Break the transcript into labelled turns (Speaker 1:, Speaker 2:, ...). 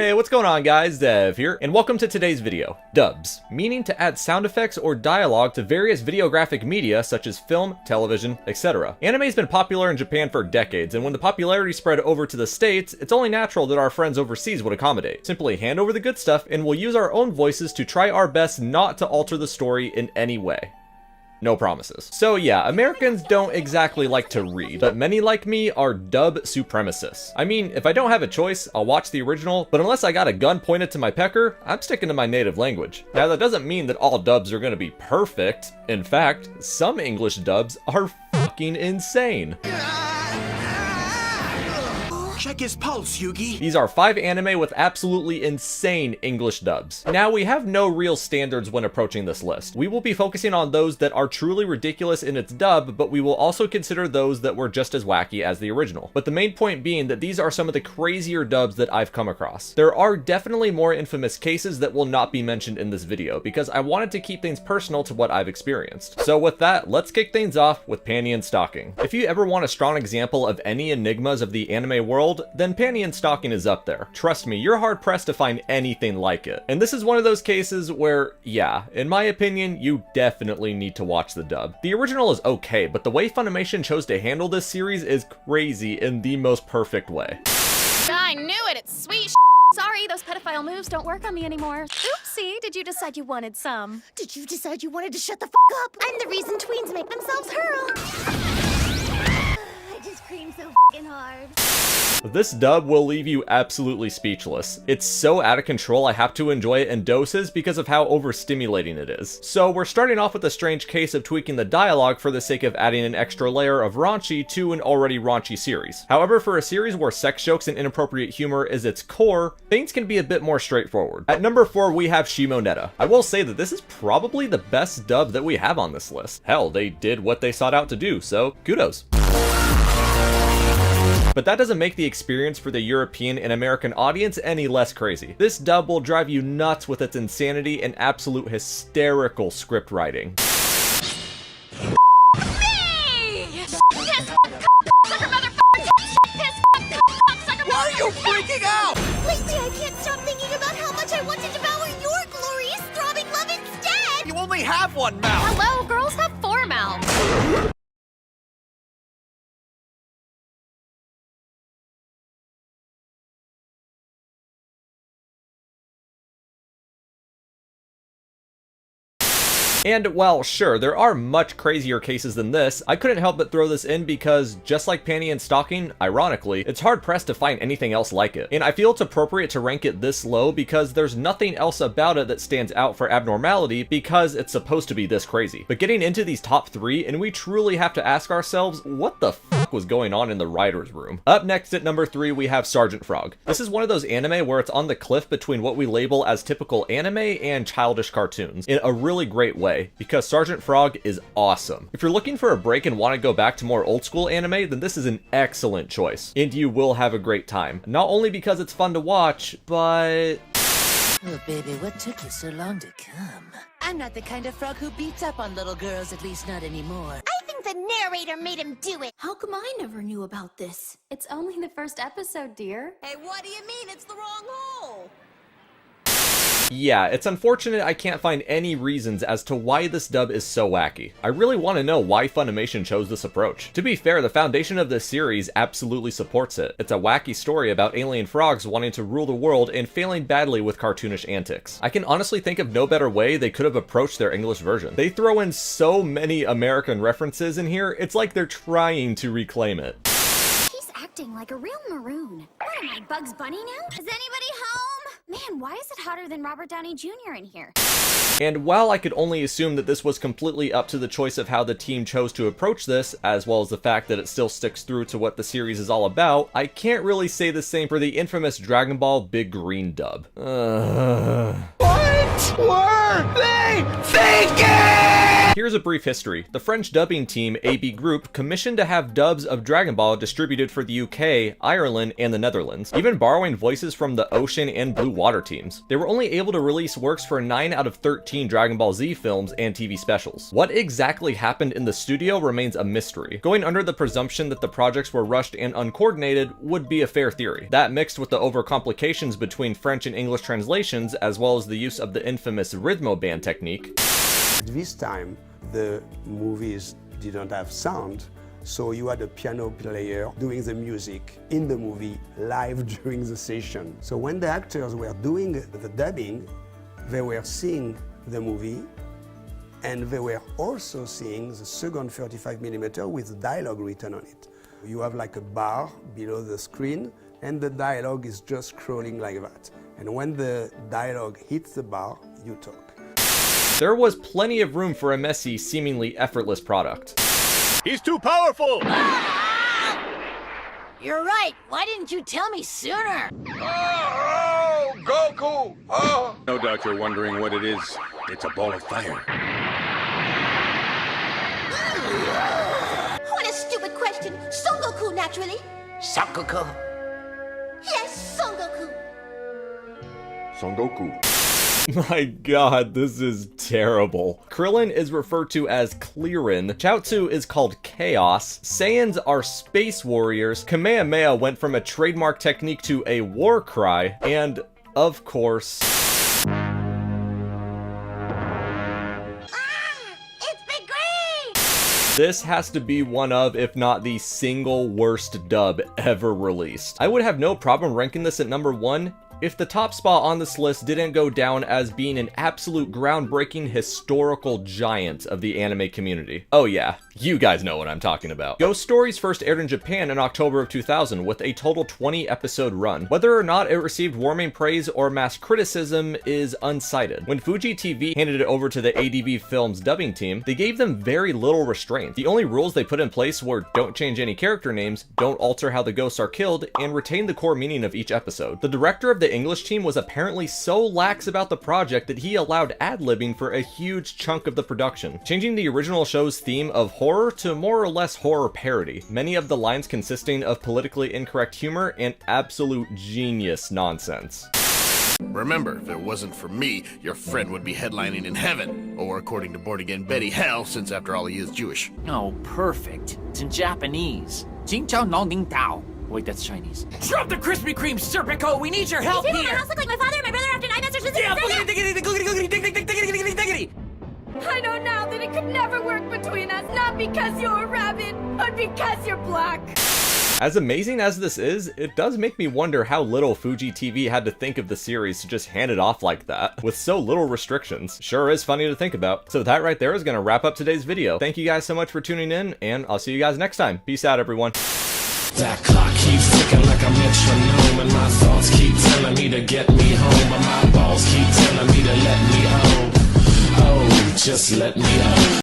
Speaker 1: Hey, what's going on guys, Dev here, and welcome to today's video. Dubs, meaning to add sound effects or dialogue to various videographic media such as film, television, etc. Anime's been popular in Japan for decades, and when the popularity spread over to the States, it's only natural that our friends overseas would accommodate. Simply hand over the good stuff and we'll use our own voices to try our best not to alter the story in any way. No promises. So yeah, Americans don't exactly like to read, but many like me are dub supremacists. I mean, if I don't have a choice, I'll watch the original, but unless I got a gun pointed to my pecker, I'm sticking to my native language. Now that doesn't mean that all dubs are gonna be perfect. In fact, some English dubs are fucking insane.
Speaker 2: Check his pulse, Yugi.
Speaker 1: These are 5 anime with absolutely insane English dubs. Now, we have no real standards when approaching this list. We will be focusing on those that are truly ridiculous in its dub, but we will also consider those that were just as wacky as the original. But the main point being that these are some of the crazier dubs that I've come across. There are definitely more infamous cases that will not be mentioned in this video, because I wanted to keep things personal to what I've experienced. So with that, let's kick things off with panty and stocking. If you ever want a strong example of any enigmas of the anime world, then panty and stocking is up there. Trust me, you're hard pressed to find anything like it. And this is one of those cases where, yeah, in my opinion, you definitely need to watch the dub. The original is okay, but the way Funimation chose to handle this series is crazy in the most perfect way.
Speaker 3: I knew it, it's sweet. Sorry, those pedophile moves don't work on me anymore. Oopsie, did you decide you wanted some?
Speaker 4: Did you decide you wanted to shut the f up? I'm the reason tweens make themselves hurl. I just scream so f***ing hard.
Speaker 1: This dub will leave you absolutely speechless. It's so out of control I have to enjoy it in doses because of how overstimulating it is. So we're starting off with a strange case of tweaking the dialogue for the sake of adding an extra layer of raunchy to an already raunchy series. However, for a series where sex jokes and inappropriate humor is its core, things can be a bit more straightforward. At number 4 we have Shimoneta. I will say that this is probably the best dub that we have on this list. Hell, they did what they sought out to do, so kudos. But that doesn't make the experience for the European and American audience any less crazy. This dub will drive you nuts with its insanity and absolute hysterical script writing.
Speaker 2: Why are you freaking out?
Speaker 4: Lately, I can't stop thinking about how much I want to devour your glorious throbbing love instead!
Speaker 2: You only have one mouth.
Speaker 3: Hello, girls have 4 mouths.
Speaker 1: And while sure, there are much crazier cases than this, I couldn't help but throw this in because, just like panty and stocking, ironically, it's hard pressed to find anything else like it. And I feel it's appropriate to rank it this low because there's nothing else about it that stands out for abnormality because it's supposed to be this crazy. But getting into these top 3, and we truly have to ask ourselves, what the f was going on in the writer's room? Up next at number 3 we have Sergeant Frog. This is one of those anime where it's on the cliff between what we label as typical anime and childish cartoons, in a really great way, because Sergeant Frog is awesome. If you're looking for a break and want to go back to more old school anime, then this is an excellent choice, and you will have a great time. Not only because it's fun to watch, but...
Speaker 5: Oh, baby, what took you so long to come? I'm not the kind of frog who beats up on little girls, at least not anymore.
Speaker 4: I think the narrator made him do it.
Speaker 3: How come I never knew about this? It's only the first episode, dear.
Speaker 5: Hey, what do you mean? It's the wrong hole!
Speaker 1: Yeah, it's unfortunate I can't find any reasons as to why this dub is so wacky. I really want to know why Funimation chose this approach. To be fair, the foundation of this series absolutely supports it. It's a wacky story about alien frogs wanting to rule the world and failing badly with cartoonish antics. I can honestly think of no better way they could have approached their English version. They throw in so many American references in here, it's like they're trying to reclaim it.
Speaker 4: He's acting like a real maroon. What am I, Bugs Bunny now? Is anybody home? Man, why is it hotter than Robert Downey Jr. in here?
Speaker 1: And while I could only assume that this was completely up to the choice of how the team chose to approach this, as well as the fact that it still sticks through to what the series is all about, I can't really say the same for the infamous Dragon Ball Big Green dub.
Speaker 2: What were they thinking?
Speaker 1: Here's a brief history. The French dubbing team AB Group commissioned to have dubs of Dragon Ball distributed for the UK, Ireland, and the Netherlands, even borrowing voices from the Ocean and Blue Water teams. They were only able to release works for 9 out of 13 Dragon Ball Z films and TV specials. What exactly happened in the studio remains a mystery. Going under the presumption that the projects were rushed and uncoordinated would be a fair theory. That mixed with the overcomplications between French and English translations, as well as the use of the infamous Rythmo band technique.
Speaker 6: This time, the movies didn't have sound, so you had a piano player doing the music in the movie live during the session. So when the actors were doing the dubbing, they were seeing the movie, and they were also seeing the second 35mm with dialogue written on it. You have like a bar below the screen, and the dialogue is just scrolling like that. And when the dialogue hits the bar, you talk.
Speaker 1: There was plenty of room for a messy, seemingly effortless product.
Speaker 2: He's too powerful!
Speaker 5: You're right. Why didn't you tell me sooner?
Speaker 2: Oh, Goku! Oh!
Speaker 7: No doubt you're wondering what it is. It's a ball of fire.
Speaker 4: What a stupid question. Son Goku, naturally.
Speaker 5: Son Goku.
Speaker 4: Yes, Son Goku.
Speaker 7: Son Goku.
Speaker 1: My god, this is terrible. Krillin is referred to as Clearin, Chaozu is called Chaos, Saiyans are Space Warriors, Kamehameha went from a trademark technique to a war cry, and, of course...
Speaker 4: It's Big Green!
Speaker 1: This has to be one of, if not the single worst dub ever released. I would have no problem ranking this at number 1 if the top spot on this list didn't go down as being an absolute groundbreaking historical giant of the anime community. Oh yeah, you guys know what I'm talking about. Ghost Stories first aired in Japan in October of 2000 with a total 20 episode run. Whether or not it received warming praise or mass criticism is unsighted. When Fuji TV handed it over to the ADV Films dubbing team, they gave them very little restraint. The only rules they put in place were don't change any character names, don't alter how the ghosts are killed, and retain the core meaning of each episode. The director of the English team was apparently so lax about the project that he allowed ad-libbing for a huge chunk of the production, changing the original show's theme of horror to more or less horror parody, many of the lines consisting of politically incorrect humor and absolute genius nonsense.
Speaker 8: Remember, if it wasn't for me, your friend would be headlining in heaven. Or according to born-again Betty, hell, since after all he is Jewish.
Speaker 9: Oh, perfect. It's in Japanese. Jingchao no ning dao. Wait, that's Chinese. Drop the Krispy Kreme, Serpico! We need your help
Speaker 4: Does
Speaker 9: here!
Speaker 4: my house look like my father and my brother after 9 masters?
Speaker 9: Yeah, diggity.
Speaker 3: I know now that it could never work between us, not because you're a rabbit, but because you're black.
Speaker 1: As amazing as this is, it does make me wonder how little Fuji TV had to think of the series to just hand it off like that, with so little restrictions. Sure is funny to think about. So that right there is gonna wrap up today's video. Thank you guys so much for tuning in, and I'll see you guys next time. Peace out, everyone.
Speaker 10: That clock keeps ticking like a metronome, and my thoughts keep telling me to get me home, but my balls keep telling me to let me home. Oh, just let me home.